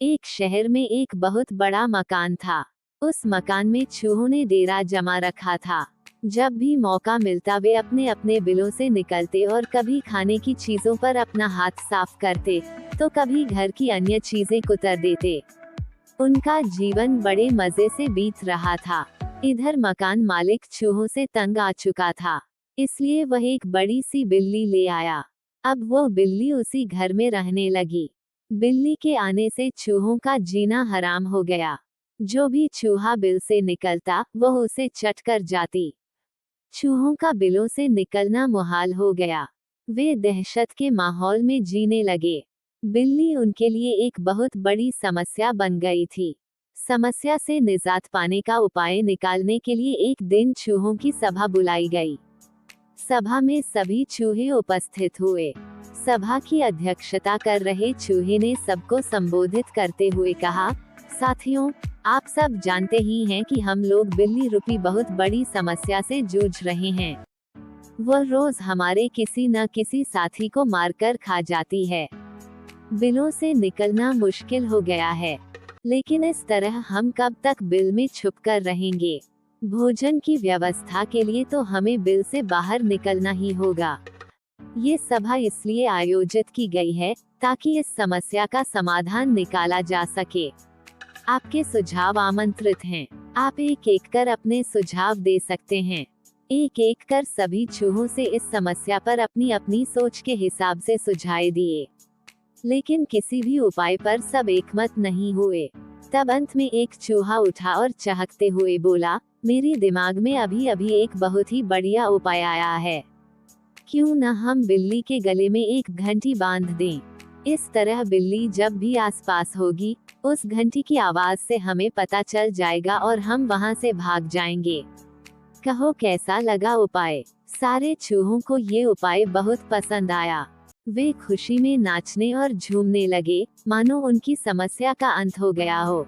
एक शहर में एक बहुत बड़ा मकान था। उस मकान में चूहों ने डेरा जमा रखा था। जब भी मौका मिलता वे अपने अपने बिलों से निकलते और कभी खाने की चीजों पर अपना हाथ साफ करते, तो कभी घर की अन्य चीजें कुतर देते। उनका जीवन बड़े मजे से बीत रहा था। इधर मकान मालिक चूहों से तंग आ चुका था, इसलिए वह एक बड़ी सी बिल्ली ले आया। अब वो बिल्ली उसी घर में रहने लगी। बिल्ली के आने से चूहों का जीना हराम हो गया। जो भी चूहा बिल से निकलता वह उसे चट कर जाती। चूहों का बिलों से निकलना मुहाल हो गया। वे दहशत के माहौल में जीने लगे। बिल्ली उनके लिए एक बहुत बड़ी समस्या बन गई थी। समस्या से निजात पाने का उपाय निकालने के लिए एक दिन चूहों की सभा बुलाई गई। सभा में सभी चूहे उपस्थित हुए। सभा की अध्यक्षता कर रहे चूहे ने सबको संबोधित करते हुए कहा, साथियों, आप सब जानते ही हैं कि हम लोग बिल्ली रूपी बहुत बड़ी समस्या से जूझ रहे हैं। वह रोज हमारे किसी न किसी साथी को मारकर खा जाती है। बिलों से निकलना मुश्किल हो गया है, लेकिन इस तरह हम कब तक बिल में छुपकर रहेंगे? भोजन की व्यवस्था के लिए तो हमें बिल से बाहर निकलना ही होगा। ये सभा इसलिए आयोजित की गई है ताकि इस समस्या का समाधान निकाला जा सके। आपके सुझाव आमंत्रित हैं। आप एक एक कर अपने सुझाव दे सकते हैं। एक एक कर सभी चूहों से इस समस्या पर अपनी अपनी सोच के हिसाब से सुझाव दिए, लेकिन किसी भी उपाय पर सब एकमत नहीं हुए। तब अंत में एक चूहा उठा और चहकते हुए बोला, मेरे दिमाग में अभी अभी एक बहुत ही बढ़िया उपाय आया है। क्यों न हम बिल्ली के गले में एक घंटी बांध दें। इस तरह बिल्ली जब भी आसपास होगी, उस घंटी की आवाज से हमें पता चल जाएगा और हम वहां से भाग जाएंगे। कहो कैसा लगा उपाय? सारे चूहों को ये उपाय बहुत पसंद आया। वे खुशी में नाचने और झूमने लगे, मानो उनकी समस्या का अंत हो गया हो।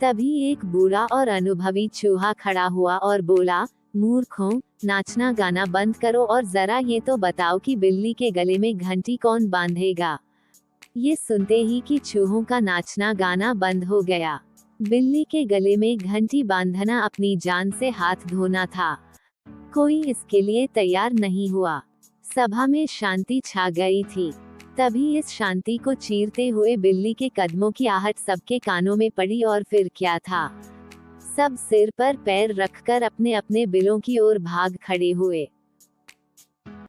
तभी एक बूढ़ा और अनुभवी चूहा खड़ा हुआ और बोला, मूर्खों, नाचना गाना बंद करो और जरा ये तो बताओ कि बिल्ली के गले में घंटी कौन बांधेगा। ये सुनते ही कि चूहों का नाचना गाना बंद हो गया। बिल्ली के गले में घंटी बांधना अपनी जान से हाथ धोना था। कोई इसके लिए तैयार नहीं हुआ। सभा में शांति छा गई थी। तभी इस शांति को चीरते हुए बिल्ली के कदमों की आहट सबके कानों में पड़ी और फिर क्या था, सब सिर पर पैर रखकर अपने अपने बिलों की ओर भाग खड़े हुए।